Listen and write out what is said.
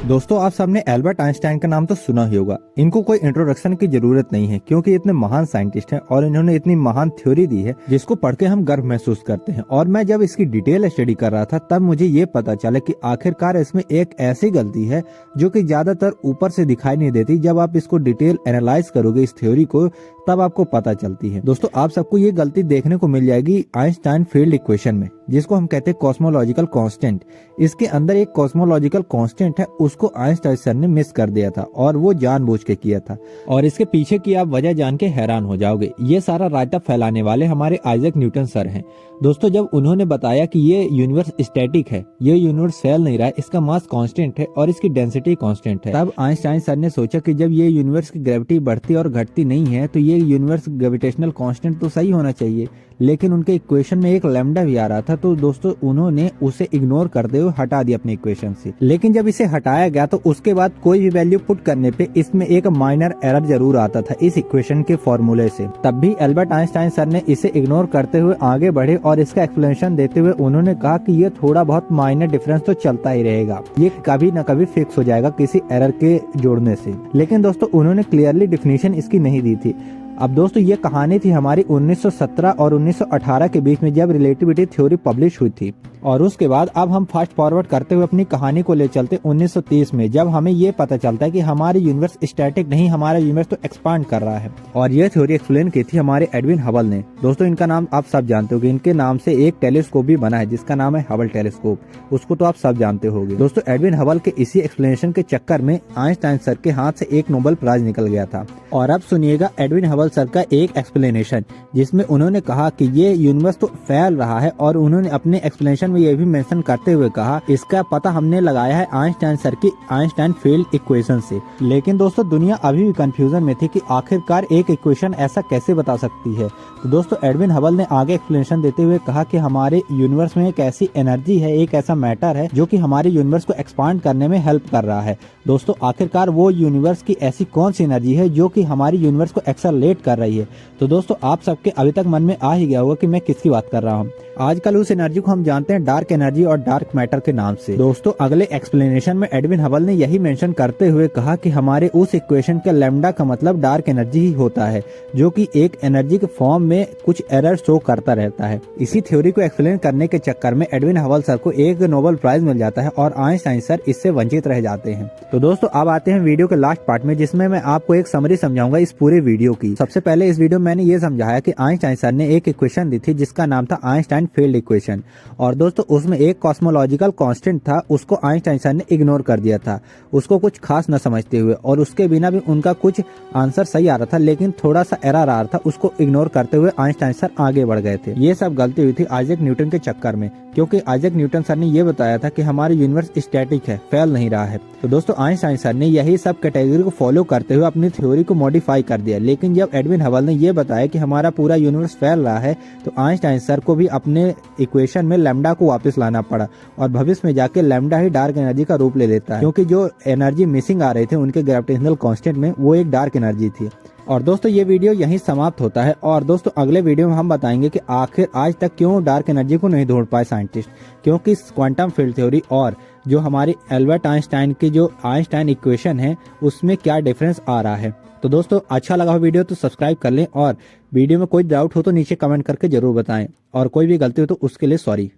दोस्तों, आप सबने एल्बर्ट आइंस्टाइन का नाम तो सुना ही होगा। इनको कोई इंट्रोडक्शन की जरूरत नहीं है क्योंकि इतने महान साइंटिस्ट हैं और इन्होंने इतनी महान थ्योरी दी है जिसको पढ़ के हम गर्व महसूस करते हैं। और मैं जब इसकी डिटेल स्टडी कर रहा था तब मुझे ये पता चला कि आखिरकार इसमें एक ऐसी गलती है जो कि ज्यादातर ऊपर से दिखाई नहीं देती। जब आप इसको डिटेल एनालाइज करोगे इस थ्योरी को तब आपको पता चलती है। दोस्तों, आप सबको ये गलती देखने को मिल जाएगी आइंस्टाइन फील्ड इक्वेशन में, जिसको हम कहते हैं कॉस्मोलॉजिकल कांस्टेंट। इसके अंदर एक कॉस्मोलॉजिकल कांस्टेंट है, उसको आइंस्टाइन सर ने मिस कर दिया था और वो जानबूझ के किया था। और इसके पीछे की आप वजह जान के हैरान हो जाओगे। ये सारा रायता फैलाने वाले हमारे आइजैक न्यूटन सर हैं। दोस्तों, जब उन्होंने बताया कि ये यूनिवर्स स्टैटिक है, ये यूनिवर्स फैल नहीं रहा है, इसका मास कांस्टेंट है और इसकी डेंसिटी कांस्टेंट है, तब आइंस्टाइन सर ने सोचा कि जब ये यूनिवर्स की ग्रेविटी बढ़ती और घटती नहीं है तो ये यूनिवर्स ग्रेविटेशनल कांस्टेंट तो सही होना चाहिए। लेकिन उनके इक्वेशन में एक लैम्डा भी आ रहा था, तो दोस्तों उन्होंने उसे इग्नोर करते हुए हटा दिया अपने इक्वेशन से। लेकिन जब इसे हटाया गया तो उसके बाद कोई भी वैल्यू पुट करने पे इसमें एक माइनर एरर जरूर आता था इस इक्वेशन के फॉर्मूले से। तब भी एल्बर्ट आइंस्टाइन सर ने इसे इग्नोर करते हुए आगे बढ़े और इसका एक्सप्लेनेशन देते हुए उन्होंने कहा कि ये थोड़ा बहुत माइनर डिफरेंस तो चलता ही रहेगा, ये कभी न कभी फिक्स हो जाएगा किसी एरर के जोड़ने से। लेकिन दोस्तों, उन्होंने क्लियरली डिफिनेशन इसकी नहीं दी थी। अब दोस्तों, ये कहानी थी हमारी 1917 और 1918 के बीच में जब रिलेटिविटी थ्योरी पब्लिश हुई थी। और उसके बाद अब हम फास्ट फॉरवर्ड करते हुए अपनी कहानी को ले चलते 1930 में, जब हमें ये पता चलता है कि हमारी यूनिवर्स स्टैटिक नहीं, हमारा यूनिवर्स तो एक्सपांड कर रहा है। और ये थ्योरी एक्सप्लेन की थी हमारे एडविन हबल ने। दोस्तों, इनका नाम आप सब जानते होंगे। इनके नाम से एक टेलीस्कोप भी बना है जिसका नाम है हबल टेलीस्कोप। उसको तो आप सब जानते होंगे। दोस्तों, एडविन हबल के इसी एक्सप्लेनेशन के चक्कर में आइंस्टाइन सर के हाथ से एक नोबेल प्राइज निकल गया था। और अब सुनिएगा एडविन हबल सर का एक एक्सप्लेनेशन, जिसमें उन्होंने कहा कि ये यूनिवर्स तो फैल रहा है। और उन्होंने अपने एक्सप्लेनेशन में ये भी मेंशन करते हुए कहा इसका पता हमने लगाया है आइंस्टाइन सर की आइंस्टाइन फील्ड इक्वेशन से। लेकिन दोस्तों, दुनिया अभी भी कंफ्यूजन में थी कि आखिरकार एक इक्वेशन ऐसा कैसे बता सकती है। तो दोस्तों, एडविन हबल ने आगे एक्सप्लेनेशन देते हुए कहा कि हमारे यूनिवर्स में एक ऐसी एनर्जी है, एक ऐसा मैटर है जो कि हमारे यूनिवर्स को एक्सपांड करने में हेल्प कर रहा है। दोस्तों, आखिरकार वो यूनिवर्स की ऐसी कौन सी एनर्जी है जो कि हमारी यूनिवर्स को एक्सेलरेट कर रही है। तो दोस्तों, आप सबके अभी तक मन में आ ही गया होगा कि मैं किसकी बात कर रहा हूँ। आजकल उस एनर्जी को हम जानते हैं डार्क एनर्जी और डार्क मैटर के नाम से। दोस्तों, अगले एक्सप्लेनेशन में एडविन हबल ने यही मेंशन करते हुए कहा कि हमारे उस इक्वेशन के लैम्डा का मतलब डार्क एनर्जी ही होता है, जो कि एक एनर्जी के फॉर्म में कुछ एरर शो करता रहता है। इसी थ्योरी को एक्सप्लेन करने के चक्कर में एडविन हबल सर को एक नोबेल प्राइज मिल जाता है और आइंस्टाइन सर इससे वंचित रह जाते हैं। तो दोस्तों, अब आते हैं वीडियो के लास्ट पार्ट में, जिसमें मैं आपको एक समरी समझाऊंगा इस पूरे वीडियो की। सबसे पहले इस वीडियो में मैंने ये समझाया कि आइंस्टाइन सर ने एक इक्वेशन दी थी जिसका नाम था आइंस्टाइन फील्ड इक्वेशन। और दोस्तों, उसमें एक कॉस्मोलॉजिकल कांस्टेंट था, उसको आइंस्टाइन सर ने इग्नोर कर दिया था, उसको कुछ खास न समझते हुए। और उसके बिना भी उनका कुछ आंसर सही आ रहा था लेकिन थोड़ा सा एरर आ रहा था, उसको इग्नोर करते हुए आइंस्टाइन सर आगे बढ़ गए थे। ये सब गलती हुई थी आइजैक न्यूटन के चक्कर में, क्योंकि आइजैक न्यूटन सर ने ये बताया था कि हमारी यूनिवर्स स्टैटिक है, फैल नहीं रहा है। तो दोस्तों, आइंस्टाइन सर ने यही सब कैटेगरी को फॉलो करते हुए अपनी थ्योरी को मॉडिफाई कर दिया। लेकिन जब एडविन हबल ने ये बताया कि हमारा पूरा यूनिवर्स फैल रहा है तो आइंस्टाइन सर को भी अपने इक्वेशन में लैम्डा को वापस लाना पड़ा। और भविष्य में जाके लैम्डा ही डार्क एनर्जी का रूप ले लेता है, क्योंकि जो एनर्जी मिसिंग आ रहे थे उनके ग्रेविटेशनल कांस्टेंट में, वो एक डार्क एनर्जी थी। और दोस्तों, ये वीडियो यहीं समाप्त होता है। और दोस्तों, अगले वीडियो में हम बताएंगे कि आखिर आज तक क्यों डार्क एनर्जी को नहीं ढूंढ पाए साइंटिस्ट, क्योंकि क्वांटम फील्ड थ्योरी और जो हमारी एल्बर्ट आइंस्टाइन की जो आइंस्टाइन इक्वेशन है उसमें क्या डिफरेंस आ रहा है। तो दोस्तों, अच्छा लगा हो वीडियो तो सब्सक्राइब कर लें और वीडियो में कोई डाउट हो तो नीचे कमेंट करके जरूर बताएं और कोई भी गलती हो तो उसके लिए सॉरी।